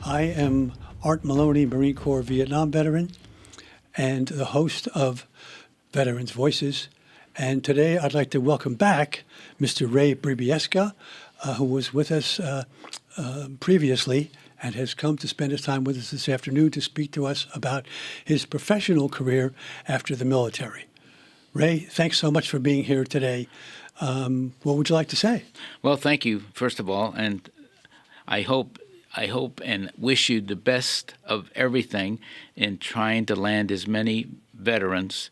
I am Art Maloney, Marine Corps Vietnam veteran, and the host of Veterans Voices. And today I'd like to welcome back Mr. RayBribiesca, who was with us previously and has come to spend his time with us this afternoon to speak to us about his professional career after the military. Ray, thanks so much for being here today. What would you like to say? Well, thank you, first of all, and I hope and wish you the best of everything in trying to land as many veterans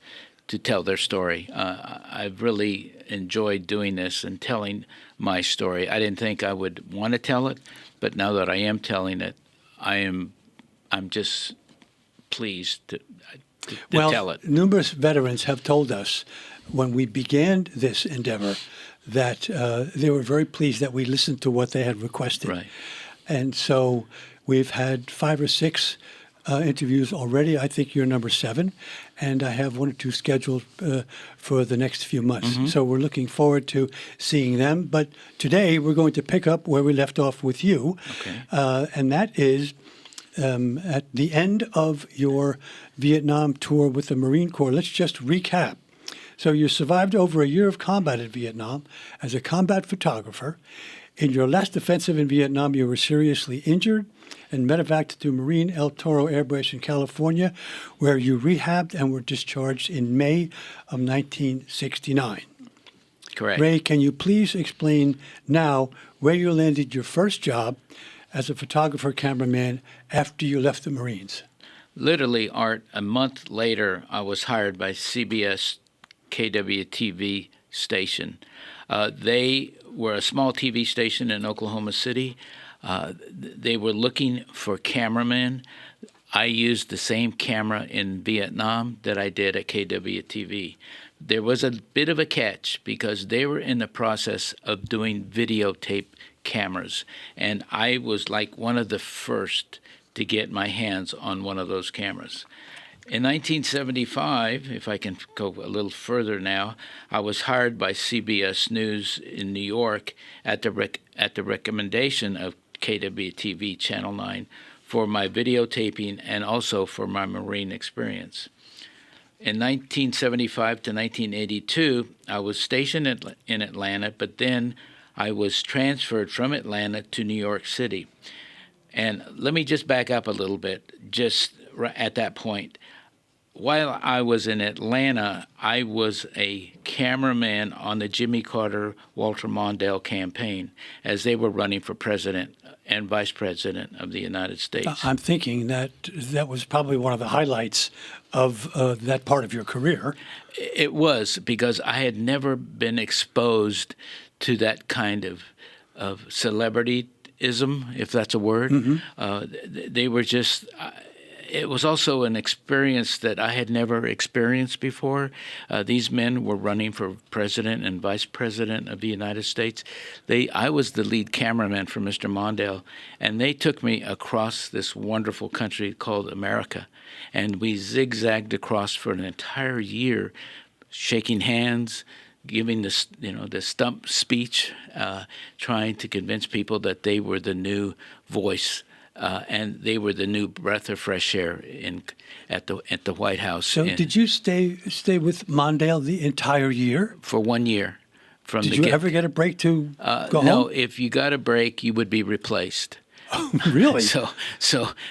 to tell their story. I've really enjoyed doing this and telling my story. I didn't think I would want to tell it, but now that I am telling it, I'm just pleased to tell it. Numerous veterans have told us when we began this endeavor that they were very pleased that we listened to what they had requested. Right. And so we've had 5 or 6 interviews already. I think you're number 7, and I have 1 or 2 scheduled for the next few months. Mm-hmm. So we're looking forward to seeing them. But today we're going to pick up where we left off with you, okay. And that is at the end of your Vietnam tour with the Marine Corps. Let's just recap. So you survived over a year of combat in Vietnam as a combat photographer. In your last offensive in Vietnam, you were seriously injured and medevaced to Marine El Toro Air Base in California, where you rehabbed and were discharged in May of 1969. Correct. Ray, can you please explain now where you landed your first job as a photographer cameraman after you left the Marines? Literally, Art, a month later, I was hired by CBS KWTV station. They were a small TV station in Oklahoma City. They were looking for cameramen. I used the same camera in Vietnam that I did at KWTV. There was a bit of a catch because they were in the process of doing videotape cameras, and I was like one of the first to get my hands on one of those cameras. In 1975, if I can go a little further now, I was hired by CBS News in New York at the recommendation of KWTV Channel 9 for my videotaping and also for my Marine experience. In 1975 to 1982, I was stationed in Atlanta, but then I was transferred from Atlanta to New York City. And let me just back up a little bit, just at that point. While I was in Atlanta, I was a cameraman on the Jimmy Carter, Walter Mondale campaign as they were running for president and vice president of the United States. I'm thinking that was probably one of the highlights of that part of your career. It was, because I had never been exposed to that kind of celebrityism, if that's a word. Mm-hmm. They were just... It was also an experience that I had never experienced before. These men were running for president and vice president of the United States. I was the lead cameraman for Mr. Mondale, and they took me across this wonderful country called America, and we zigzagged across for an entire year, shaking hands, giving the stump speech, trying to convince people that they were the new voice. And they were the new breath of fresh air at the White House. So did you stay with Mondale the entire year? For 1 year. Did you ever get a break to go home? No, if you got a break, you would be replaced. Oh, really? So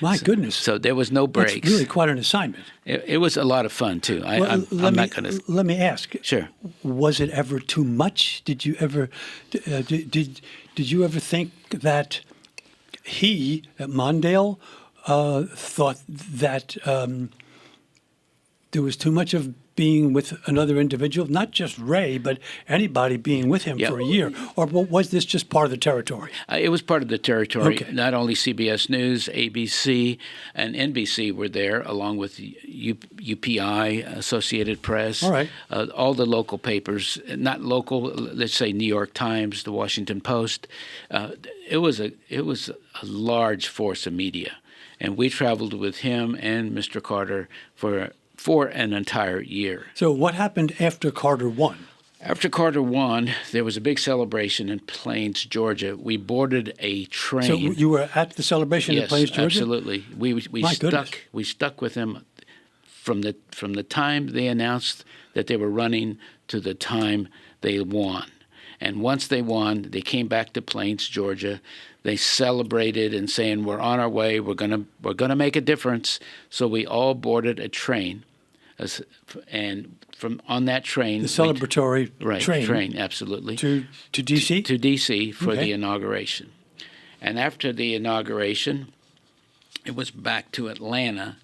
my goodness. So there was no breaks. That's really quite an assignment. It was a lot of fun too. Let me ask. Sure. Was it ever too much? Did you ever did you ever think that Mondale, thought that there was too much of being with another individual, not just Ray, but anybody being with him for a year? Or was this just part of the territory? It was part of the territory. Okay. Not only CBS News, ABC, and NBC were there, along with UPI, Associated Press, all right. All the local papers, not local, let's say New York Times, the Washington Post. It was a large force of media. And we traveled with him and Mr. Carter for an entire year. So what happened after Carter won? After Carter won, there was a big celebration in Plains, Georgia. We boarded a train. So you were at the celebration in Plains, Georgia? Yes, absolutely. We stuck with him from the time they announced that they were running to the time they won. And once they won, they came back to Plains, Georgia. They celebrated and saying, "We're on our way. We're gonna make a difference." So we all boarded a train, and from on that train, the celebratory train, absolutely, to D.C. to D.C. for the inauguration. And after the inauguration, it was back to Atlanta,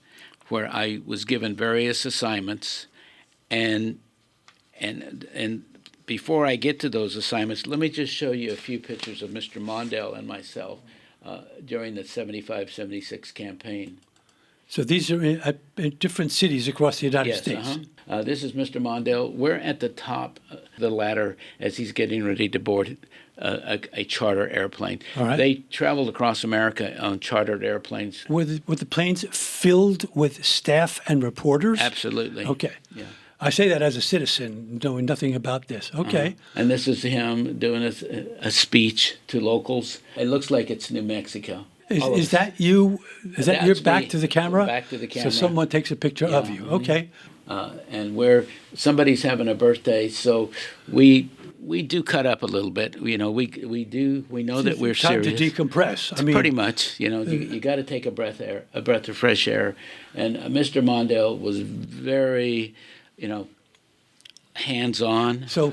where I was given various assignments, and before I get to those assignments, let me just show you a few pictures of Mr. Mondale and myself during the 75-76 campaign. So these are in different cities across the United States. This is Mr. Mondale. We're at the top of the ladder as he's getting ready to board a charter airplane. All right. They traveled across America on chartered airplanes. Were the planes filled with staff and reporters? Absolutely. Okay. Yeah. I say that as a citizen, knowing nothing about this. Okay. And this is him doing a speech to locals. It looks like it's New Mexico. Is that you? Is that your back me. to the camera? Back to the camera. So someone takes a picture of you. Okay. And where somebody's having a birthday, so we do cut up a little bit. You know, we know that we're time serious. to decompress. I mean, pretty much. You know, you got to take a breath of fresh air. And Mr. Mondale was very, hands-on. So,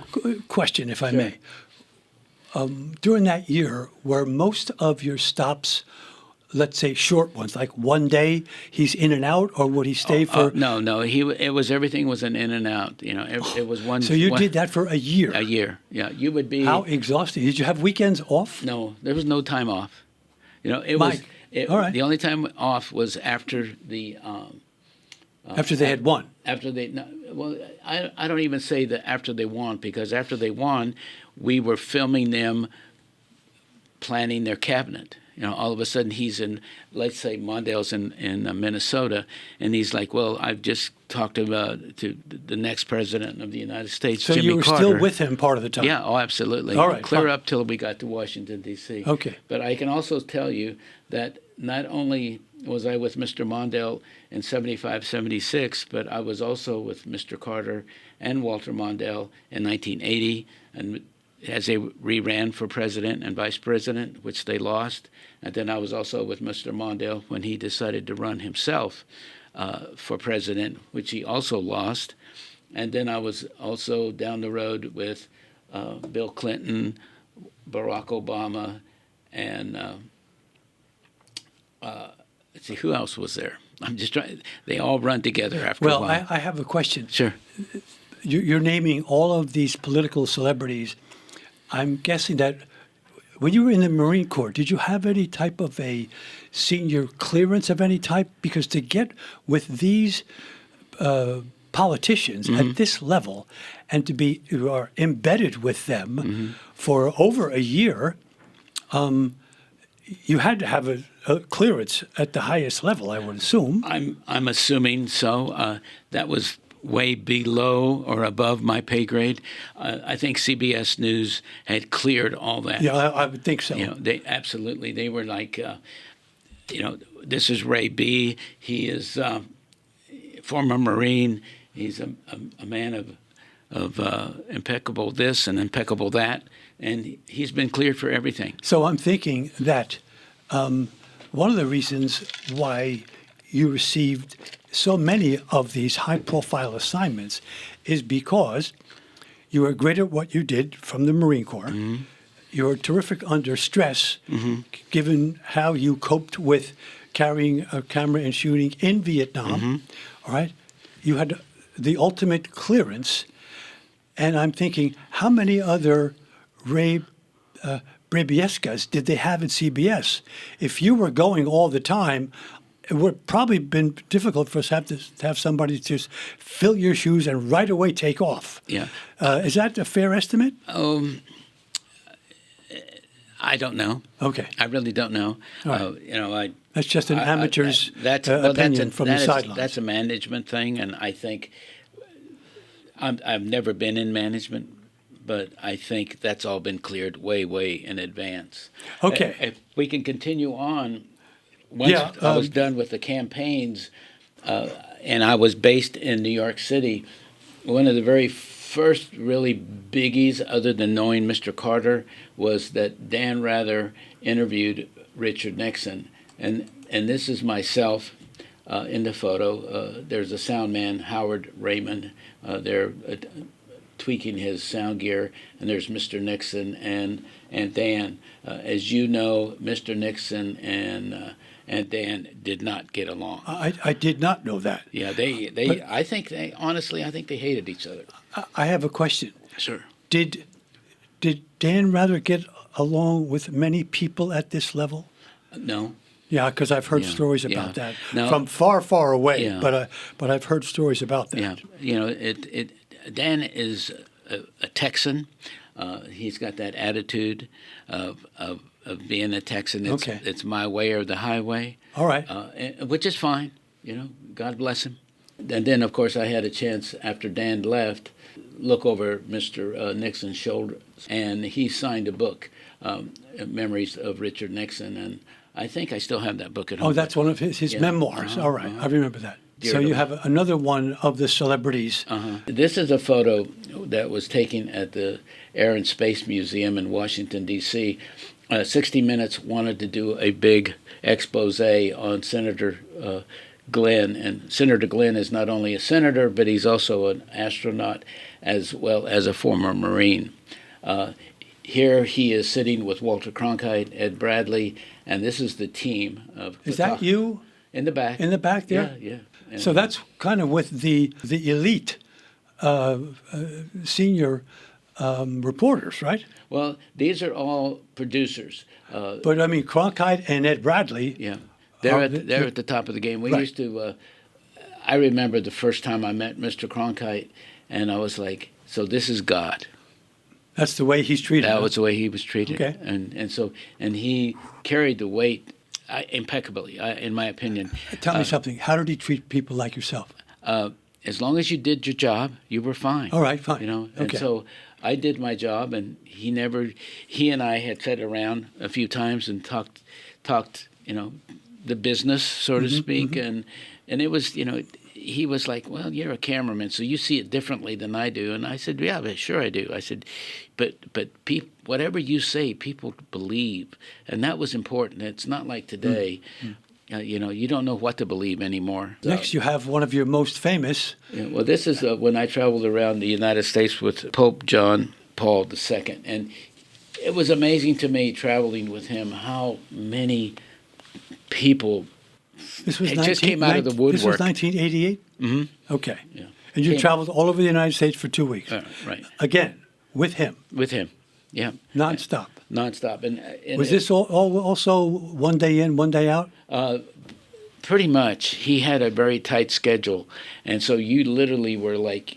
question, if I may. During that year, were most of your stops, let's say, short ones, like one day he's in and out, or would he stay for? No. Everything was an in and out. It was one. So you did that for a year. A year, yeah. You would be. How exhausting! Did you have weekends off? No, there was no time off. It Mike, was. All right. The only time off was after the. After they had won. After they, I don't even say that after they won, because after they won, we were filming them planning their cabinet. All of a sudden he's in, let's say Mondale's in Minnesota, and he's like, "Well, I've just talked to the next president of the United States, so Jimmy you were Carter." Still with him part of the time? Yeah, absolutely. All right, Clear fine. up till we got to Washington, D.C. Okay. But I can also tell you that not only was I with Mr. Mondale in 75, 76, but I was also with Mr. Carter and Walter Mondale in 1980, and as they re-ran for president and vice president, which they lost. And then I was also with Mr. Mondale when he decided to run himself for president, which he also lost. And then I was also down the road with Bill Clinton, Barack Obama, and let's see, who else was there? I'm just trying. They all run together after a while. Well, I have a question. Sure. You're naming all of these political celebrities. I'm guessing that when you were in the Marine Corps, did you have any type of a senior clearance of any type? Because to get with these politicians at this level and to be you are embedded with them for over a year, you had to have a clearance at the highest level, I would assume. I'm assuming so. That was way below or above my pay grade. I think CBS News had cleared all that. Yeah, I would think so. They were like, this is Ray B. He is former Marine. He's a man of impeccable this and impeccable that, and he's been cleared for everything. So I'm thinking that one of the reasons why you received so many of these high-profile assignments is because you were great at what you did from the Marine Corps. You were terrific under stress, given how you coped with carrying a camera and shooting in Vietnam. All right, you had the ultimate clearance, and I'm thinking, how many other RayBribiescas did they have at CBS? If you were going all the time, it would probably been difficult for us to have somebody just fill your shoes and right away take off. Yeah. Is that a fair estimate? I don't know. Okay. I really don't know. Right. That's just an amateur's opinion from the sidelines. That's a management thing, and I think I've never been in management, but I think that's all been cleared way, way in advance. Okay. If we can continue on, once Yeah, I was done with the campaigns, and I was based in New York City, one of the very first really biggies, other than knowing Mr. Carter, was that Dan Rather interviewed Richard Nixon. And this is myself in the photo. There's a sound man, Howard Raymond. They're tweaking his sound gear. And there's Mr. Nixon and Dan. As you know, Mr. Nixon and Dan did not get along. I did not know that. Yeah, I think they hated each other. I have a question. Sure. Did Dan rather get along with many people at this level? No. Yeah, because I've heard Yeah, stories yeah. about that No. from far, far away. Yeah. But I've heard stories about that. Yeah, you know, Dan is a Texan. He's got that attitude of being a Texan. It's my way or the highway. All right. Which is fine. You know, God bless him. And then, of course, I had a chance after Dan left, look over Mr. Nixon's shoulder, and he signed a book, Memories of Richard Nixon, and I think I still have that book at home. Oh, that's one of his memoirs. All right, I remember that. So you have another one of the celebrities. This is a photo that was taken at the Air and Space Museum in Washington, D.C. 60 Minutes wanted to do a big expose on Senator Glenn, and Senator Glenn is not only a senator, but he's also an astronaut as well as a former Marine. Here he is sitting with Walter Cronkite, Ed Bradley, and this is the team of. Is that you? In the back. In the back there? Yeah. And so that's kind of with the elite senior reporters, right? Well, these are all producers. But I mean, Cronkite and Ed Bradley. Yeah, they're at the top of the game. We Right. used to. I remember the first time I met Mr. Cronkite, and I was like, "So this is God." That's the way he's treated. That was the way he was treated. Okay. And he carried the weight impeccably, in my opinion. Tell me something. How did he treat people like yourself? As long as you did your job, you were fine. All right, fine. You know, and Okay. so I did my job, and he and I had sat around a few times and talked, you know, the business, so to speak, and it was, you know, he was like, "Well, you're a cameraman, so you see it differently than I do." And I said, "Yeah, but sure I do." I said, "But whatever you say, people believe, and that was important. It's not like today." You know, you don't know what to believe anymore. Next, you have one of your most famous. Yeah, well, this is when I traveled around the United States with Pope John Paul II, and it was amazing to me traveling with him how many people This was it just came out of the woodwork. This was 1988? Mm-hmm. Okay. Yeah. And you traveled all over the United States for 2 weeks. Right. Again, with him. With him, yeah. Nonstop. Nonstop. And was this all also one day in, one day out? Pretty much. He had a very tight schedule. And so you literally were like,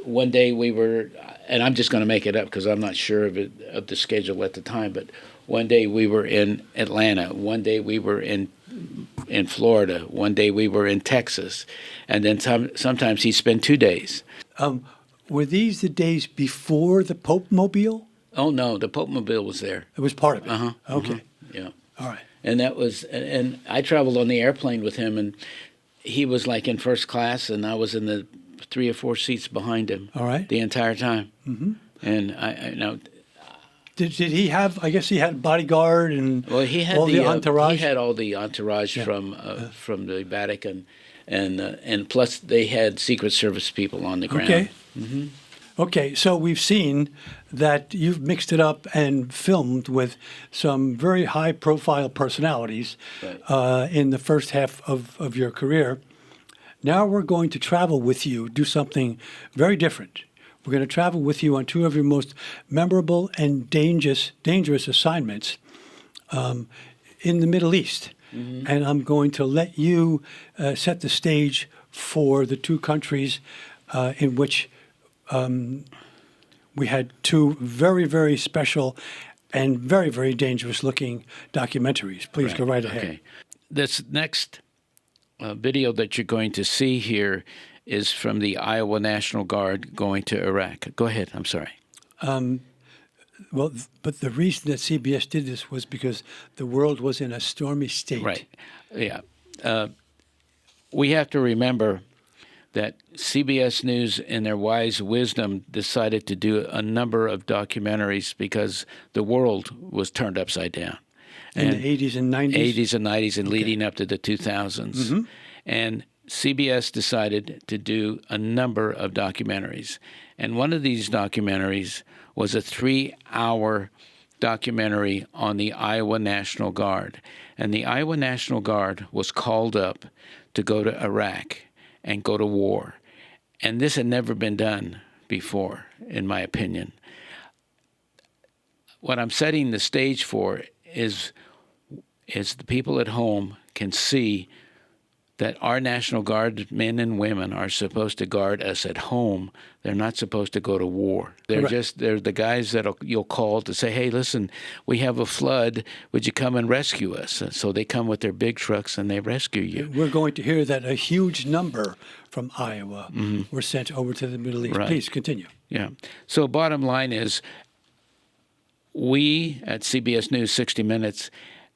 one day we were, and I'm just going to make it up because I'm not sure of the schedule at the time, but one day we were in Atlanta. One day we were in Florida. One day we were in Texas. And then sometimes he spent 2 days. Were these the days before the Pope Mobile? Oh, no, the Pope Mobile was there. It was part of it? Uh-huh. Okay. Yeah. All right. And that was, and I traveled on the airplane with him, and he was like in first class, and I was in the 3 or 4 seats behind him. All right. The entire time. Mm-hmm. And I know. Did he have? I guess he had bodyguard and He had all the entourage. He had all the entourage from the Vatican, and plus they had Secret Service people on the ground. Okay. Mm-hmm. Okay, so we've seen that you've mixed it up and filmed with some very high-profile personalities in the first half of your career. Now we're going to travel with you, do something very different. We're going to travel with you on 2 of your most memorable and dangerous assignments in the Middle East. Mm-hmm. And I'm going to let you set the stage for the 2 countries in which we had 2 very, very special and very, very dangerous-looking documentaries. Please go right ahead. Okay. This next video that you're going to see here is from the Iowa National Guard going to Iraq. Go ahead. I'm sorry. Well, but the reason that CBS did this was because the world was in a stormy state. Right. Yeah. We have to remember that CBS News, in their wise wisdom, decided to do a number of documentaries because the world was turned upside down. In the 80s and 90s? 80s and 90s and leading up to the 2000s. Mm-hmm. And CBS decided to do a number of documentaries. And one of these documentaries was a 3-hour documentary on the Iowa National Guard. And the Iowa National Guard was called up to go to Iraq and go to war. And this had never been done before, in my opinion. What I'm setting the stage for is the people at home can see that our National Guard men and women are supposed to guard us at home. They're not supposed to go to war. They're the guys that you'll call to say, hey, listen, we have a flood. Would you come and rescue us? And so they come with their big trucks and they rescue you. We're going to hear that a huge number from Iowa were sent over to the Middle East. Right. Please continue. Yeah. So bottom line is, we at CBS News 60 Minutes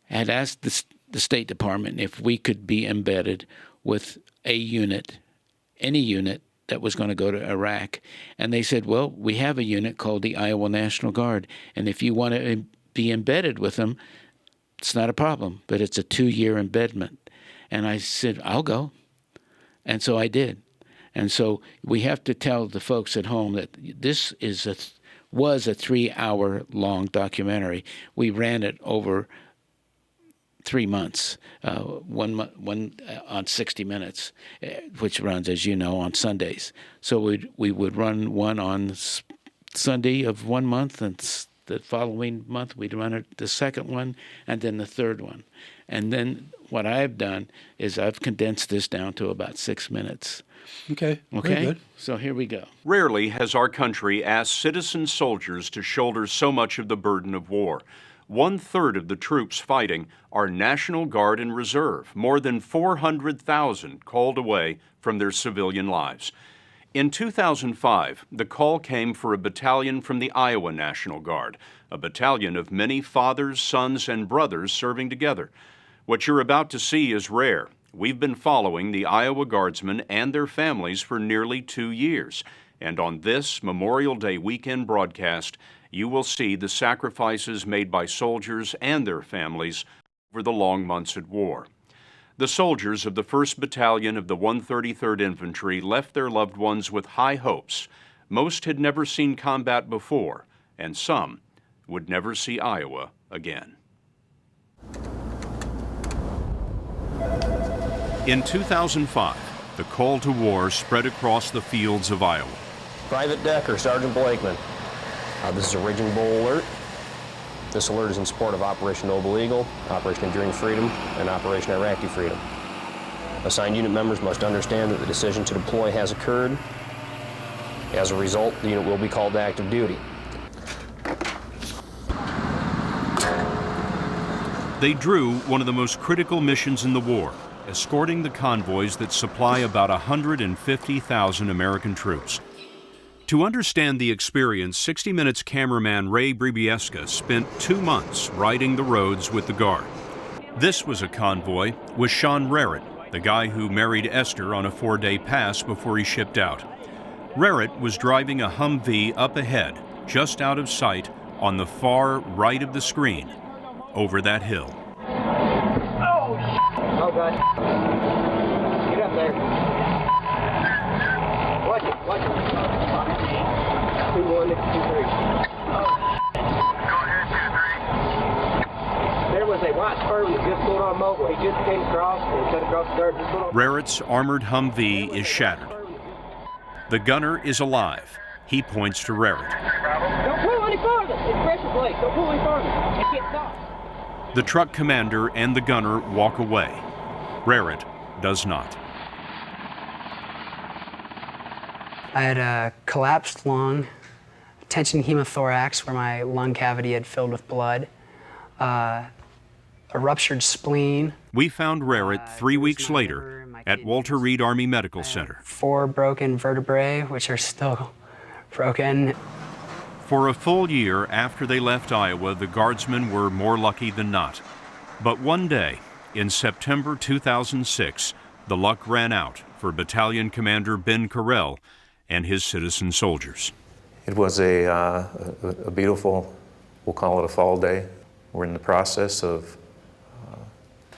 had asked the State Department if we could be embedded with a unit, any unit that was going to go to Iraq. And they said, well, we have a unit called the Iowa National Guard, and if you want to be embedded with them, it's not a problem, but it's a 2-year embedment. And I said, I'll go. And so I did. And so we have to tell the folks at home that this was a 3-hour-long documentary. We ran it over 3 months, one on 60 Minutes, which runs, as you know, on Sundays. So we would run one on Sunday of 1 month, and the following month we'd run the second one, and then the third one. And then what I've done is I've condensed this down to about 6 minutes. Okay. Very good. So here we go. Rarely has our country asked citizen soldiers to shoulder so much of the burden of war. 1/3 of the troops fighting are National Guard and Reserve, more than 400,000 called away from their civilian lives. In 2005, the call came for a battalion from the Iowa National Guard, a battalion of many fathers, sons, and brothers serving together. What you're about to see is rare. We've been following the Iowa Guardsmen and their families for nearly 2 years, and on this Memorial Day weekend broadcast, you will see the sacrifices made by soldiers and their families over the long months at war. The soldiers of the 1st Battalion of the 133rd Infantry left their loved ones with high hopes. Most had never seen combat before, and some would never see Iowa again. In 2005, the call to war spread across the fields of Iowa. Private Decker, Sergeant Blakeman. This is a Raging Bull alert. This alert is in support of Operation Noble Eagle, Operation Enduring Freedom, and Operation Iraqi Freedom. Assigned unit members must understand that the decision to deploy has occurred. As a result, the unit will be called to active duty. They drew one of the most critical missions in the war, escorting the convoys that supply about 150,000 American troops. To understand the experience, 60 Minutes cameraman RayBribiesca spent 2 months riding the roads with the Guard. This was a convoy with Sean Raritt, the guy who married Esther on a 4-day pass before he shipped out. Raritt was driving a Humvee up ahead, just out of sight on the far right of the screen, over that hill. Oh, God. Get up there. Watch it, watch it. 2-1, 2-3. There was a white spur that just pulled on mobile. He just came across and cut across the dirt. Raritt's armored Humvee is shattered. The gunner is alive. He points to Raritt. Don't pull any farther. It's pressure plate. Don't pull any farther. It can't stop. The truck commander and the gunner walk away. Raritt does not. I had a collapsed lung, tension hemothorax where my lung cavity had filled with blood, a ruptured spleen. We found Raritt 3 weeks later at Walter Reed Army Medical Center. 4 broken vertebrae, which are still broken. For a full year after they left Iowa, the Guardsmen were more lucky than not. But one day, in September 2006, the luck ran out for Battalion Commander Ben Carell and his citizen soldiers. It was a beautiful, we'll call it a fall day. We're in the process of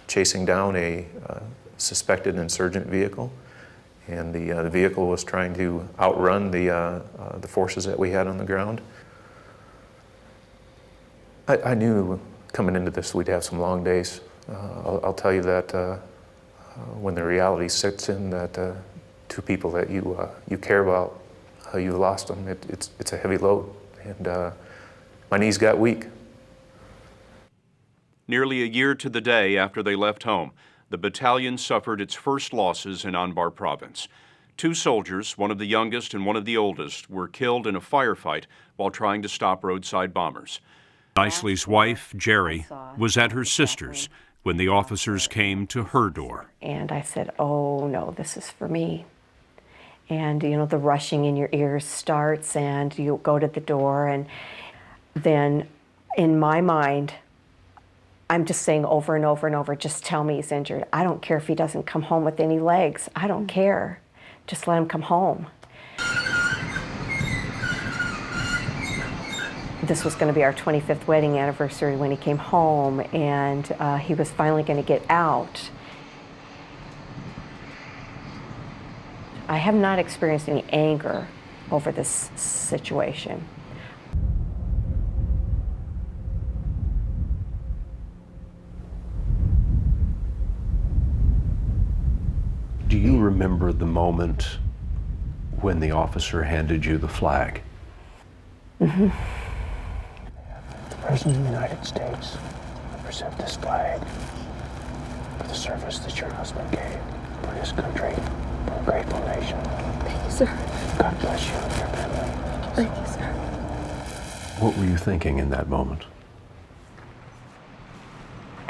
chasing down a suspected insurgent vehicle, and the vehicle was trying to outrun the forces that we had on the ground. I knew coming into this we'd have some long days. I'll tell you that when the reality sets in that two people that you care about, you lost them, it's a heavy load, and my knees got weak. Nearly a year to the day after they left home, the battalion suffered its first losses in Anbar province. 2 soldiers, one of the youngest and one of the oldest, were killed in a firefight while trying to stop roadside bombers. Nicely's wife, Jerry, was at her sister's when the officers came to her door. And I said, oh no, this is for me. And you know, the rushing in your ears starts, and you go to the door, and then in my mind, I'm just saying over and over and over, just tell me he's injured. I don't care if he doesn't come home with any legs. I don't care. Just let him come home. This was going to be our 25th wedding anniversary when he came home, and he was finally going to get out. I have not experienced any anger over this situation. Do you remember the moment when the officer handed you the flag? Mm-hmm. The President of the United States, I present this flag for the service that your husband gave for this country, for a grateful nation. Thank you, sir. God bless you and your family. Thank you, sir. What were you thinking in that moment?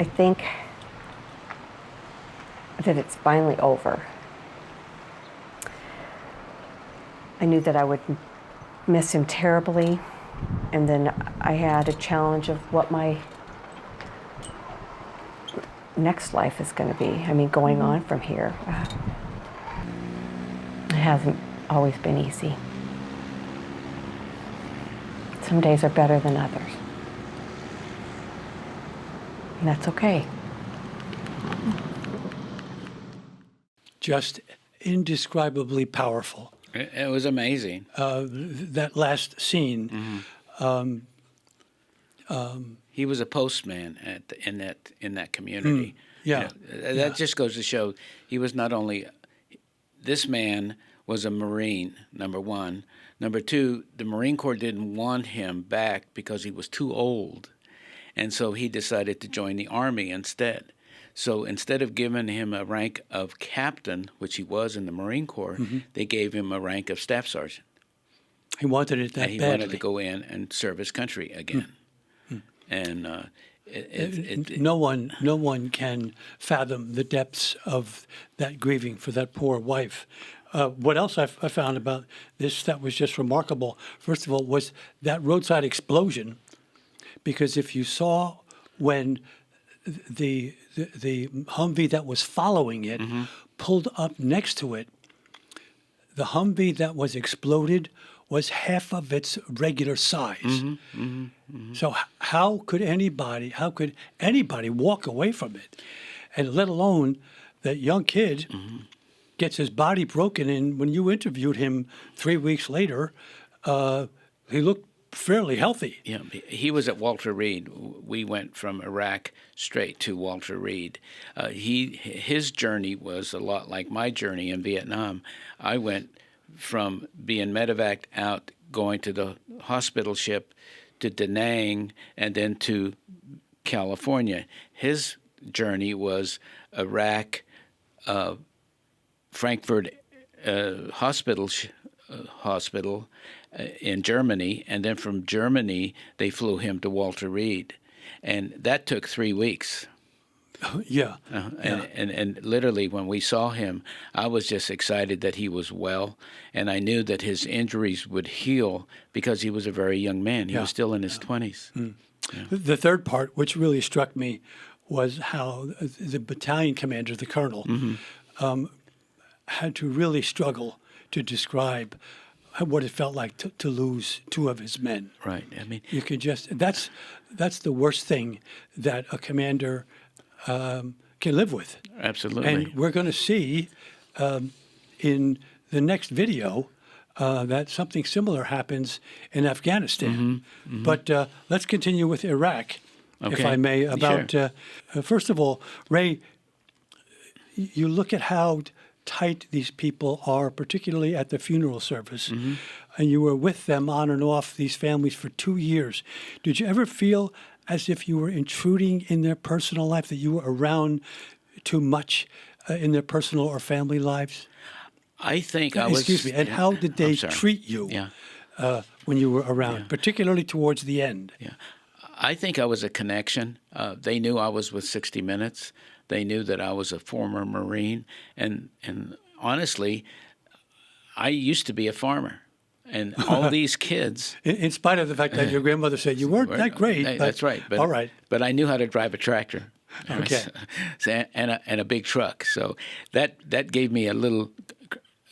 I think that it's finally over. I knew that I would miss him terribly, and then I had a challenge of what my next life is going to be. I mean, going on from here. It hasn't always been easy. Some days are better than others. And that's okay. Just indescribably powerful. It was amazing. That last scene. Mm-hmm. He was a postman in that community. Yeah. You know, that just goes to show he was not only. This man was a Marine, number one. Number two, the Marine Corps didn't want him back because he was too old, and so he decided to join the Army instead. So instead of giving him a rank of captain, which he was in the Marine Corps, they gave him a rank of staff sergeant. He wanted it that and he badly. wanted to go in and serve his country again. And no one can fathom the depths of that grieving for that poor wife. What else I found about this that was just remarkable, first of all, was that roadside explosion. Because if you saw when the Humvee that was following it pulled up next to it, the Humvee that was exploded was half of its regular size. So how could anybody walk away from it? And let alone that young kid gets his body broken. And when you interviewed him 3 weeks later, he looked fairly healthy. Yeah, he was at Walter Reed. We went from Iraq straight to Walter Reed. His journey was a lot like my journey in Vietnam. I went from being medevaced out, going to the hospital ship, to Da Nang, and then to California. His journey was Iraq, Frankfurt hospital in Germany, and then from Germany they flew him to Walter Reed, and that took 3 weeks. Yeah. And literally, when we saw him, I was just excited that he was well, and I knew that his injuries would heal because he was a very young man. He was still in his 20s. The third part, which really struck me, was how the battalion commander, the colonel, had to really struggle to describe what it felt like to lose two of his men. Right. I mean, You could that's the worst thing that a commander can live with. absolutely. And we're going to see in the next video that something similar happens in Afghanistan. But let's continue with Iraq, if Okay. I may. About first of all, Ray, you look at how tight these people are, particularly at the funeral service, and you were with them on and off, these families, for 2 years. Did you ever feel as if you were intruding in their personal life, that you were around too much in their personal or family lives? I think I was. Excuse me. And how did they I'm sorry. treat you when you were around, particularly towards the end? Yeah. I think I was a connection. They knew I was with 60 Minutes. They knew that I was a former Marine. And honestly, I used to be a farmer. And all these kids. In spite of the fact that your grandmother said you weren't that great. That's right. But, all right. But I knew how to drive a tractor. Okay. and a big truck. So that gave me a little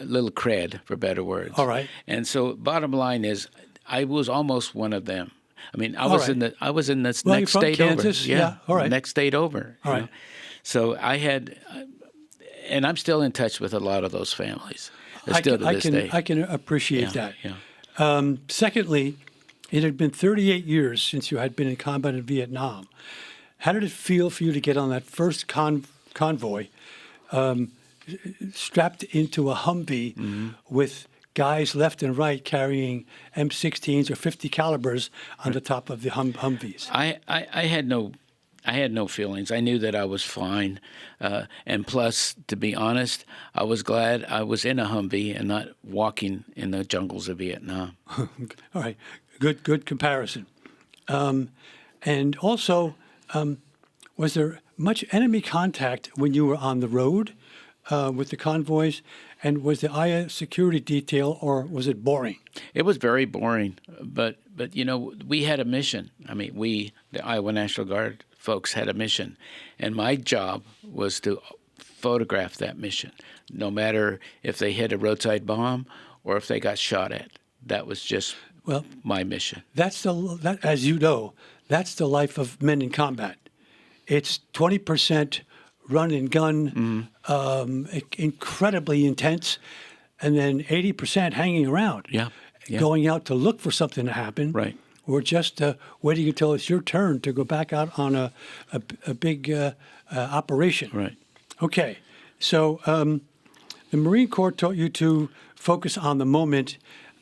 cred, for better words. All right. And so bottom line is, I was almost one of them. I mean, I All was right. in this Well, next you're from state Kansas? over. Yeah. All right. Next state over. All you right. know. So I had, and I'm still in touch with a lot of those families. Still to this day. I can appreciate that. Yeah. Secondly, it had been 38 years since you had been in combat in Vietnam. How did it feel for you to get on that first convoy, strapped into a Humvee with guys left and right carrying M16s or 50 calibers on the top of the Humvees? I had no feelings. I knew that I was fine, and plus, to be honest, I was glad I was in a Humvee and not walking in the jungles of Vietnam. All right, good comparison. And also, was there much enemy contact when you were on the road with the convoys? And was the IA security detail, or was it boring? It was very boring, but you know, we had a mission. I mean, the Iowa National Guard folks had a mission, and my job was to photograph that mission, no matter if they hit a roadside bomb or if they got shot at. That was just my mission. That, as you know, that's the life of men in combat. It's 20% run and gun, incredibly intense, and then 80% hanging around. Yeah. Going out to look for something to happen. Right. Or just waiting until it's your turn to go back out on a big operation. Right. Okay. So the Marine Corps taught you to focus on the moment.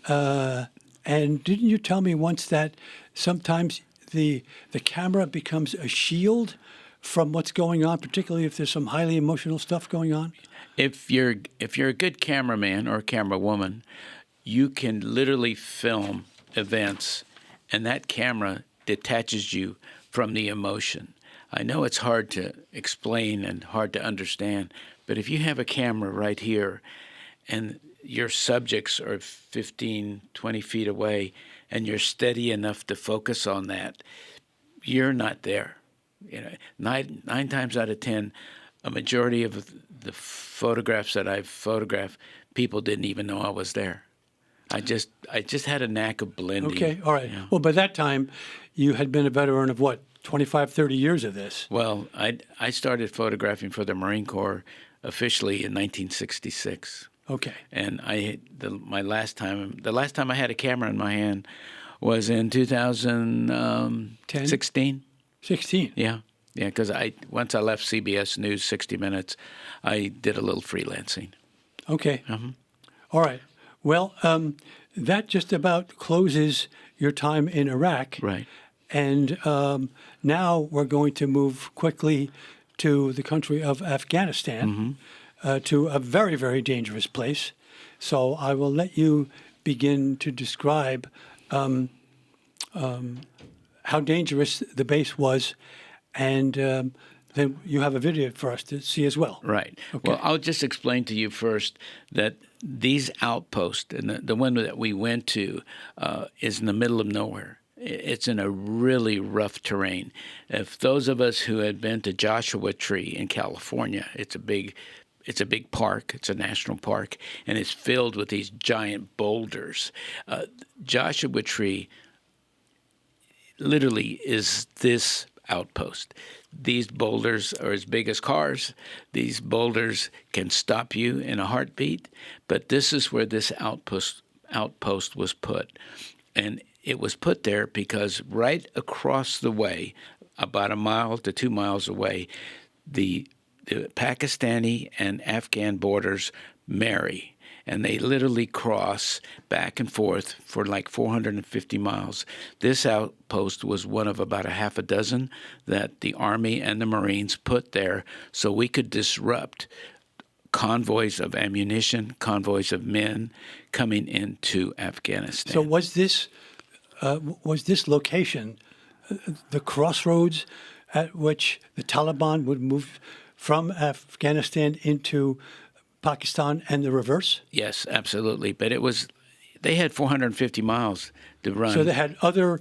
And didn't you tell me once that sometimes the camera becomes a shield from what's going on, particularly if there's some highly emotional stuff going on? If you're a good cameraman or a camera woman, you can literally film events, and that camera detaches you from the emotion. I know it's hard to explain and hard to understand, but if you have a camera right here and your subjects are 15, 20 feet away and you're steady enough to focus on that, you're not there. You know, nine times out of 10, a majority of the photographs that I've photographed, people didn't even know I was there. I just had a knack of blending. Okay, all right. You know. Well, by that time, you had been a veteran of what, 25, 30 years of this? Well, I started photographing for the Marine Corps officially in 1966. Okay. And the last time I had a camera in my hand was in 2016. 16? Yeah, because once I left CBS News 60 Minutes, I did a little freelancing. Okay. All right. Well, that just about closes your time in Iraq. Right. And now we're going to move quickly to the country of Afghanistan, to a very, very dangerous place. So I will let you begin to describe how dangerous the base was and then you have a video for us to see as well. Right. Okay. Well, I'll just explain to you first that these outposts, and the one that we went to is in the middle of nowhere. It's in a really rough terrain. If those of us who had been to Joshua Tree in California, it's a big park. It's a national park, and it's filled with these giant boulders. Joshua Tree literally is this outpost. These boulders are as big as cars. These boulders can stop you in a heartbeat. But this is where this outpost was put, and it was put there because right across the way, about a mile to 2 miles away, the Pakistani and Afghan borders marry, and they literally cross back and forth for like 450 miles. This outpost was one of about a half a dozen that the Army and the Marines put there so we could disrupt convoys of ammunition, convoys of men coming into Afghanistan. So was this location the crossroads at which the Taliban would move from Afghanistan into Pakistan and the reverse? Yes, absolutely. But they had 450 miles to run. So they had other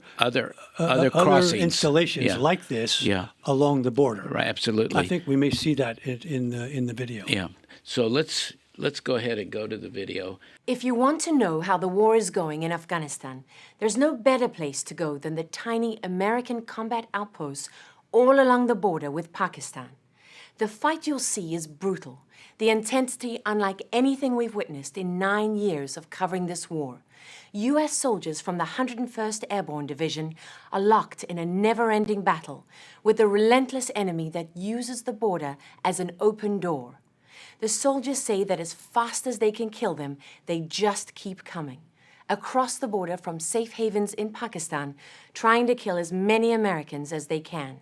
crossings, installations like this along the border. Right, absolutely. I think we may see that in the video. Yeah. So let's go ahead and go to the video. If you want to know how the war is going in Afghanistan, there's no better place to go than the tiny American combat outposts all along the border with Pakistan. The fight you'll see is brutal, the intensity unlike anything we've witnessed in 9 years of covering this war. U.S. soldiers from the 101st Airborne Division are locked in a never-ending battle with a relentless enemy that uses the border as an open door. The soldiers say that as fast as they can kill them, they just keep coming, across the border from safe havens in Pakistan, trying to kill as many Americans as they can.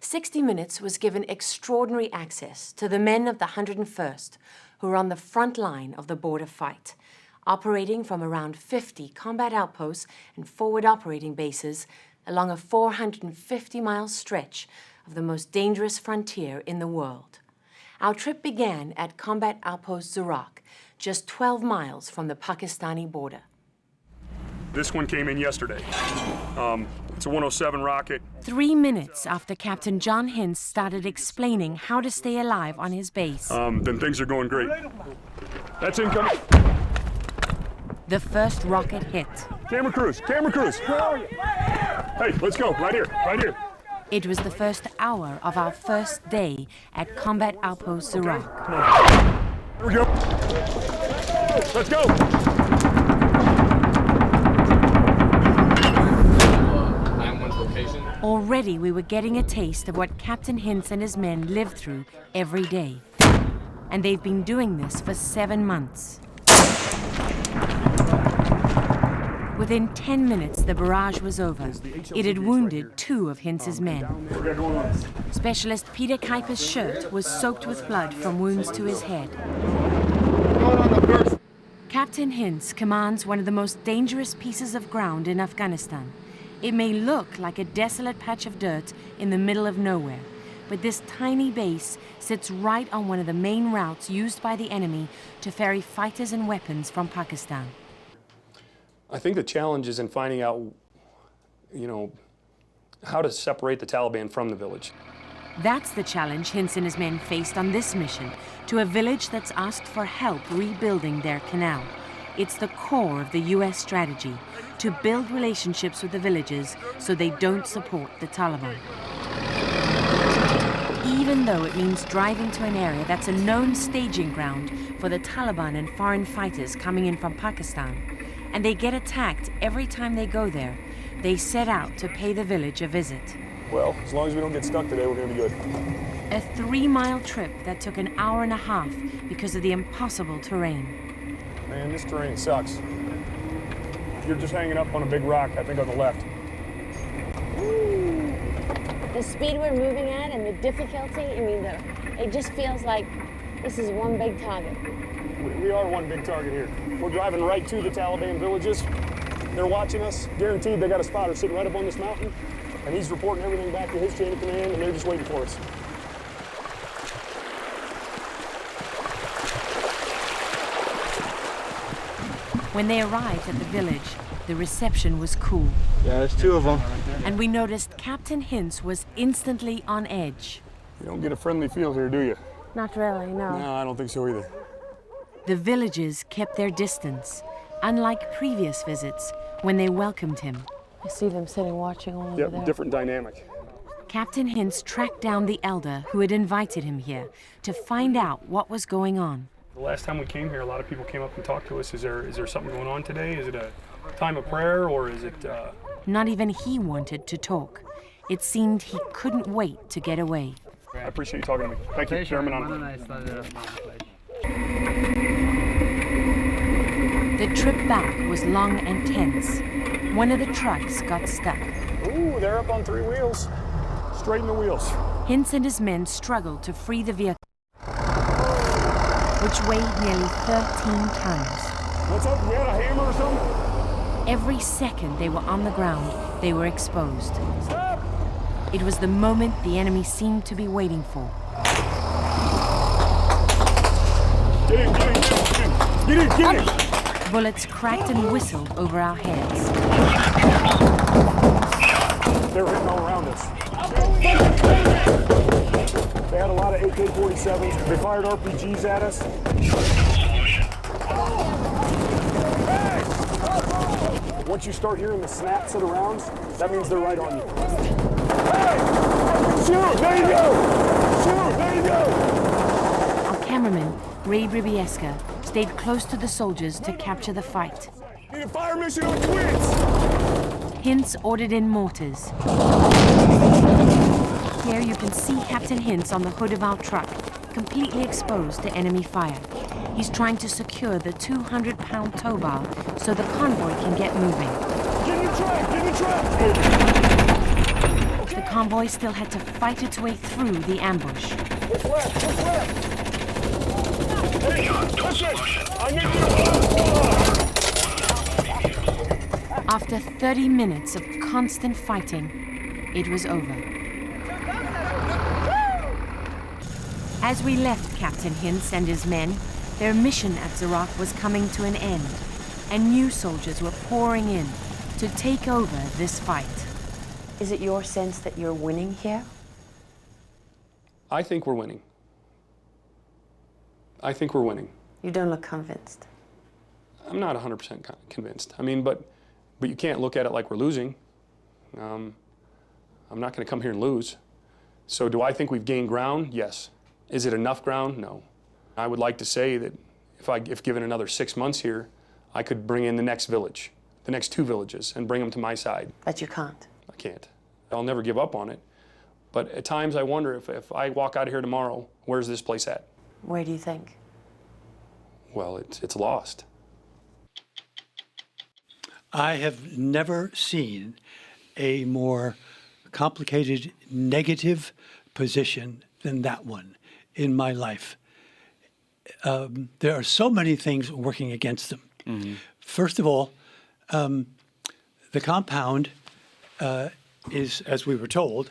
60 Minutes was given extraordinary access to the men of the 101st, who are on the front line of the border fight, operating from around 50 combat outposts and forward operating bases along a 450-mile stretch of the most dangerous frontier in the world. Our trip began at Combat Outpost Zurak, just 12 miles from the Pakistani border. This one came in yesterday. It's a 107 rocket. 3 minutes after Captain John Hintz started explaining how to stay alive on his base. Then things are going great. That's incoming. The first rocket hit. Camera crews, camera crews. Hey, let's go, right here, right here. It was the first hour of our first day at Combat Outpost Zurak. Here we go. Let's go. Already we were getting a taste of what Captain Hintz and his men lived through every day. And they've been doing this for 7 months. Within 10 minutes, the barrage was over. It had wounded 2 of Hintz's men. Specialist Peter Kuiper's shirt was soaked with blood from wounds to his head. Captain Hintz commands one of the most dangerous pieces of ground in Afghanistan. It may look like a desolate patch of dirt in the middle of nowhere, but this tiny base sits right on one of the main routes used by the enemy to ferry fighters and weapons from Pakistan. I think the challenge is in finding out, how to separate the Taliban from the village. That's the challenge Hintz and his men faced on this mission, to a village that's asked for help rebuilding their canal. It's the core of the U.S. strategy, to build relationships with the villagers so they don't support the Taliban. Even though it means driving to an area that's a known staging ground for the Taliban and foreign fighters coming in from Pakistan, and they get attacked every time they go there, they set out to pay the village a visit. Well, as long as we don't get stuck today, we're going to be good. A 3-mile trip that took an hour and a half because of the impossible terrain. Man, this terrain sucks. You're just hanging up on a big rock, I think on the left. The speed we're moving at and the difficulty, it just feels like this is one big target. We are one big target here. We're driving right to the Taliban villages. They're watching us. Guaranteed they got a spotter sitting right up on this mountain. And he's reporting everything back to his chain of command, and they're just waiting for us. When they arrived at the village, the reception was cool. Yeah, there's 2 of them. And we noticed Captain Hintz was instantly on edge. You don't get a friendly feel here, do you? Not really, no. No, I don't think so either. The villagers kept their distance, unlike previous visits when they welcomed him. I see them sitting watching all over there. Different dynamic. Captain Hintz tracked down the elder who had invited him here to find out what was going on. The last time we came here, a lot of people came up and talked to us. Is there something going on today? Is it a time of prayer, or is it... Not even he wanted to talk. It seemed he couldn't wait to get away. I appreciate you talking to me. Thank you, Chairman. The trip back was long and tense. One of the trucks got stuck. Ooh, they're up on 3 wheels. Straighten the wheels. Hintz and his men struggled to free the vehicle, which weighed nearly 13 tons. What's up? You had a hammer or something? Every second they were on the ground, they were exposed. Stop! It was the moment the enemy seemed to be waiting for. Get in, get in, get in, get in, get in, get in! Bullets cracked and whistled over our heads. They were hitting all around us. They had a lot of AK-47s. They fired RPGs at us. Hey! Once you start hearing the snaps of the rounds, that means they're right on you. Hey! Shoot! There you go! Shoot! There you go! Our cameraman, RayBribiesca, stayed close to the soldiers to capture the fight. Need a fire mission on Twins! Hintz ordered in mortars. Here you can see Captain Hintz on the hood of our truck, completely exposed to enemy fire. He's trying to secure the 200-pound tow bar so the convoy can get moving. Get in the truck! Get in the truck! The convoy still had to fight its way through the ambush. What's left? What's left? Hey, push it! I need you to... After 30 minutes of constant fighting, it was over. As we left Captain Hintz and his men, their mission at Zerach was coming to an end, and new soldiers were pouring in to take over this fight. Is it your sense that you're winning here? I think we're winning. I think we're winning. You don't look convinced. I'm not 100% convinced. I mean, but you can't look at it like we're losing. I'm not going to come here and lose. So do I think we've gained ground? Yes. Is it enough ground? No. I would like to say that if given another 6 months here, I could bring in the next village, the next 2 villages, and bring them to my side. But you can't. I can't. I'll never give up on it. But at times I wonder if I walk out of here tomorrow, where's this place at? Where do you think? Well, it's lost. I have never seen a more complicated negative position than that one in my life. There are so many things working against them. Mm-hmm. First of all, the compound is, as we were told,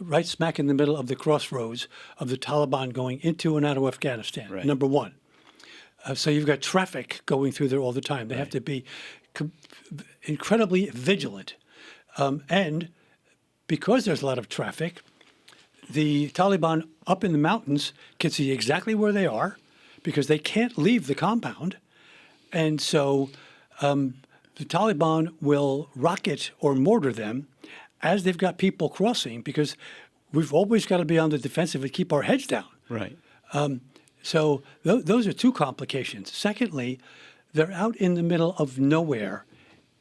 right smack in the middle of the crossroads of the Taliban going into and out of Afghanistan, right. Number one. So you've got traffic going through there all the time. They have to be incredibly vigilant. And because there's a lot of traffic, the Taliban up in the mountains can see exactly where they are because they can't leave the compound. And so the Taliban will rocket or mortar them as they've got people crossing because we've always got to be on the defensive and keep our heads down. Right. So those are 2 complications. Secondly, they're out in the middle of nowhere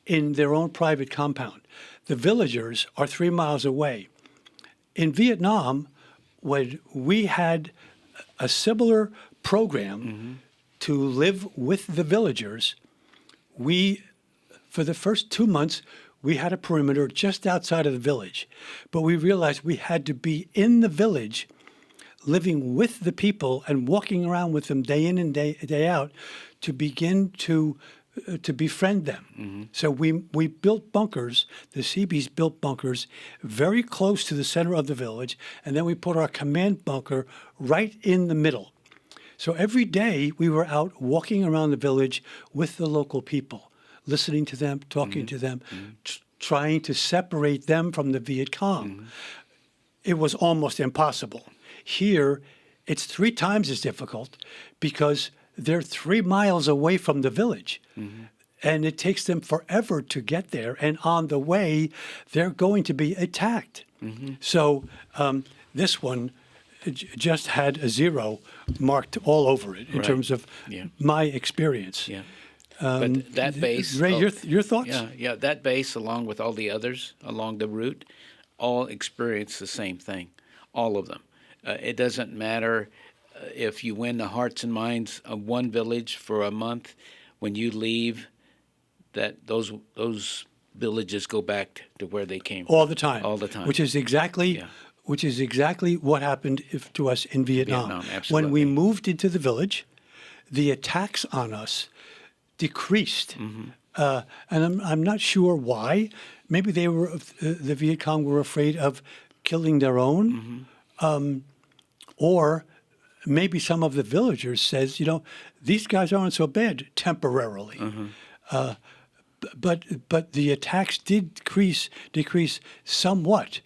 in their own private compound. The villagers are 3 miles away. In Vietnam, when we had a similar program to live with the villagers, for the first 2 months, we had a perimeter just outside of the village. But we realized we had to be in the village, living with the people and walking around with them day in and day out to begin to befriend them. Mm-hmm. So we built bunkers, the Seabees built bunkers very close to the center of the village, and then we put our command bunker right in the middle. So every day we were out walking around the village with the local people, listening to them, talking to them, trying to separate them from the Viet Cong. It was almost impossible. Here, it's 3 times as difficult because they're 3 miles away from the village. And it takes them forever to get there. And on the way, they're going to be attacked. So this one just had a 0 marked all over it in terms of my experience. But that base, Ray, your thoughts? Yeah, that base, along with all the others along the route, all experience the same thing, all of them. It doesn't matter if you win the hearts and minds of one village for a month. When you leave, that those villages go back to where they came from. All the time. All the time. Which is exactly what happened to us in Vietnam. Absolutely. When we moved into the village, the attacks on us decreased. And I'm not sure why. Maybe the Viet Cong were afraid of killing their own. Or maybe some of the villagers says, these guys aren't so bad temporarily. But the attacks did decrease somewhat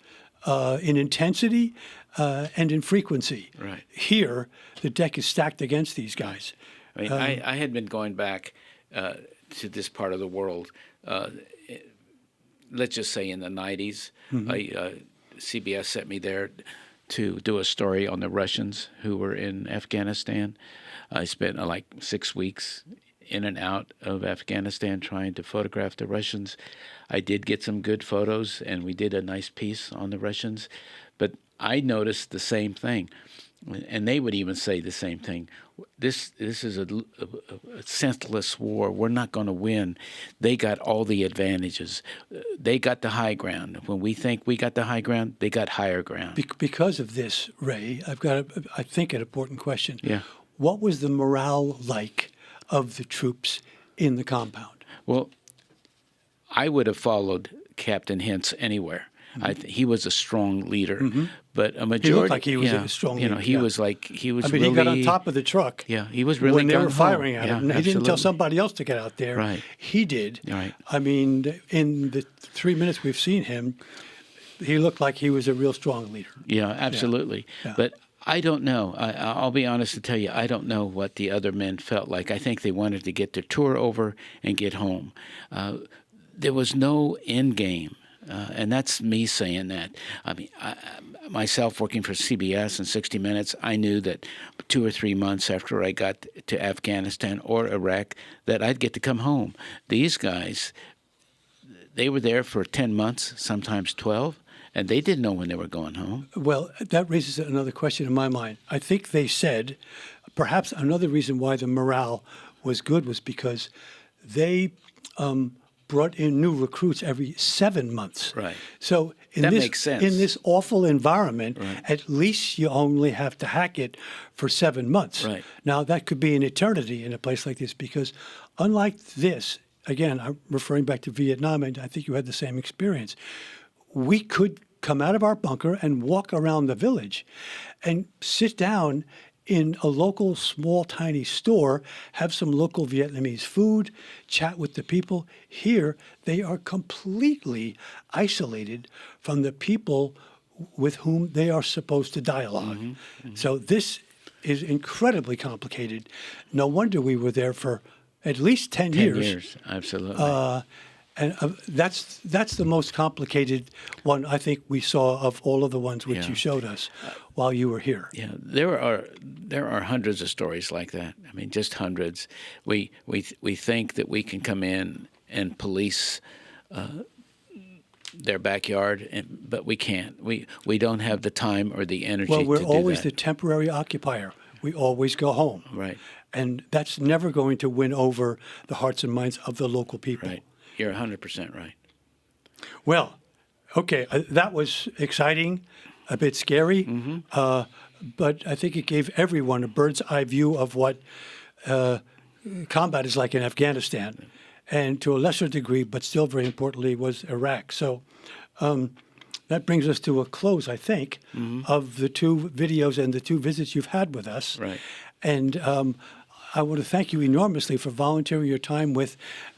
in intensity and in frequency. Right. Here, the deck is stacked against these guys. I mean, I had been going back to this part of the world, let's just say in the 90s. CBS sent me there to do a story on the Russians who were in Afghanistan. I spent like 6 weeks in and out of Afghanistan trying to photograph the Russians. I did get some good photos, and we did a nice piece on the Russians. But I noticed the same thing, and they would even say the same thing. This is a senseless war. We're not going to win. They got all the advantages. They got the high ground. When we think we got the high ground, they got higher ground. Because of this, Ray, I've got, I think, an important question. Yeah. What was the morale like of the troops in the compound? Well, I would have followed Captain Hintz anywhere. He was a strong leader, but a majority. He looked like he was a strong leader. He was really. He got on top of the truck. Yeah, he was really when they were gung-ho. firing at him. He didn't tell somebody else to get out there. Right. He did. Right. I mean, in the 3 minutes we've seen him, he looked like he was a real strong leader. Yeah, absolutely. Yeah. But I don't know. I'll be honest to tell you, I don't know what the other men felt like. I think they wanted to get their tour over and get home. There was no end game. And that's me saying that. I mean, myself working for CBS and 60 Minutes, I knew that 2 or 3 months after I got to Afghanistan or Iraq that I'd get to come home. These guys, they were there for 10 months, sometimes 12, and they didn't know when they were going home. Well, that raises another question in my mind. I think they said perhaps another reason why the morale was good was because they brought in new recruits every 7 months. Right. So That makes sense. in this awful environment, at least you only have to hack it for 7 months. Right. Now, that could be an eternity in a place like this because unlike this, again, I'm referring back to Vietnam, and I think you had the same experience, we could come out of our bunker and walk around the village and sit down in a local, small, tiny store, have some local Vietnamese food, chat with the people. Here, they are completely isolated from the people with whom they are supposed to dialogue. So this is incredibly complicated. No wonder we were there for at least 10 years. 10 years, absolutely. And that's the most complicated one I think we saw of all of the ones which you showed us while you were here. Yeah, there are hundreds of stories like that. I mean, just hundreds. We think that we can come in and police their backyard, but we can't. We don't have the time or the energy. Well, we're to do always that. the temporary occupier. We always go home. Right. And that's never going to win over the hearts and minds of the local people. Right. You're 100% right. Well, okay, that was exciting, a bit scary, but I think it gave everyone a bird's eye view of what combat is like in Afghanistan, and to a lesser degree, but still very importantly, was Iraq. So that brings us to a close, I think, of the 2 videos and the 2 visits you've had with us. Right. And I want to thank you enormously for volunteering your time with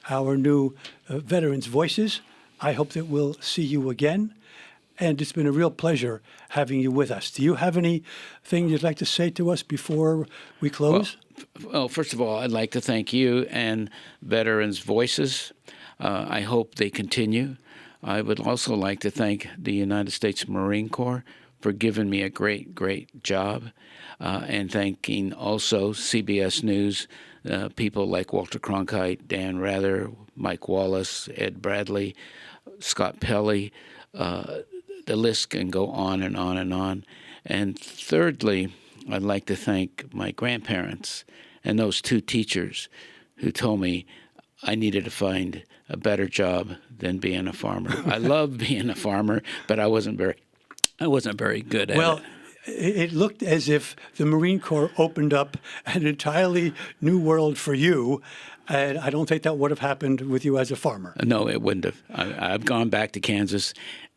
our new Veterans Voices. I hope that we'll see you again. And it's been a real pleasure having you with us. Do you have anything you'd like to say to us before we close? Well, first of all, I'd like to thank you and Veterans Voices. I hope they continue. I would also like to thank the United States Marine Corps for giving me a great, great job, and thanking also CBS News, people like Walter Cronkite, Dan Rather, Mike Wallace, Ed Bradley, Scott Pelley. The list can go on and on and on. And thirdly, I'd like to thank my grandparents and those two teachers who told me I needed to find a better job than being a farmer. I love being a farmer, but I wasn't very good at it. Well, it looked as if the Marine Corps opened up an entirely new world for you, and I don't think that would have happened with you as a farmer. No, it wouldn't have. I've gone back to Kansas,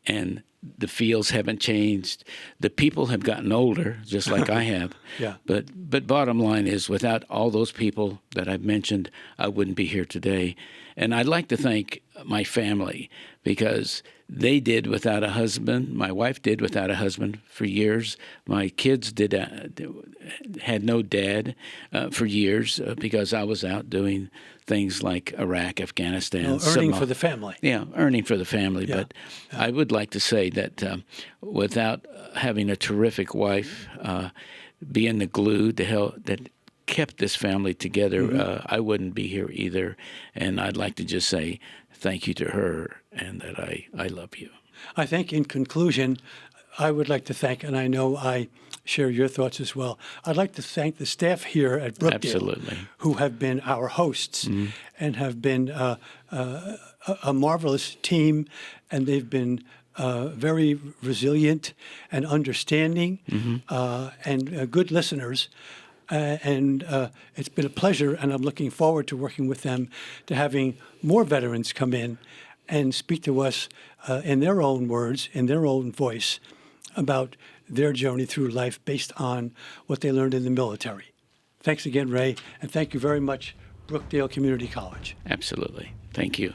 and the fields haven't changed. The people have gotten older, just like I have. Yeah. But bottom line is, without all those people that I've mentioned, I wouldn't be here today. And I'd like to thank my family, because they did without a husband. My wife did without a husband for years. My kids had no dad for years because I was out doing things like Iraq, Afghanistan. Earning for the family. Yeah, earning for the family. Yeah. But I would like to say that without having a terrific wife, being the glue that kept this family together, I wouldn't be here either. And I'd like to just say thank you to her, and that I love you. I think in conclusion, I would like to thank, and I know I share your thoughts as well, I'd like to thank the staff here at Brookdale, Absolutely. who have been our hosts and have been a marvelous team, and they've been very resilient and understanding and good listeners. And it's been a pleasure, and I'm looking forward to working with them, to having more veterans come in and speak to us in their own words, in their own voice, about their journey through life based on what they learned in the military. Thanks again, Ray, and thank you very much, Brookdale Community College. Absolutely. Thank you.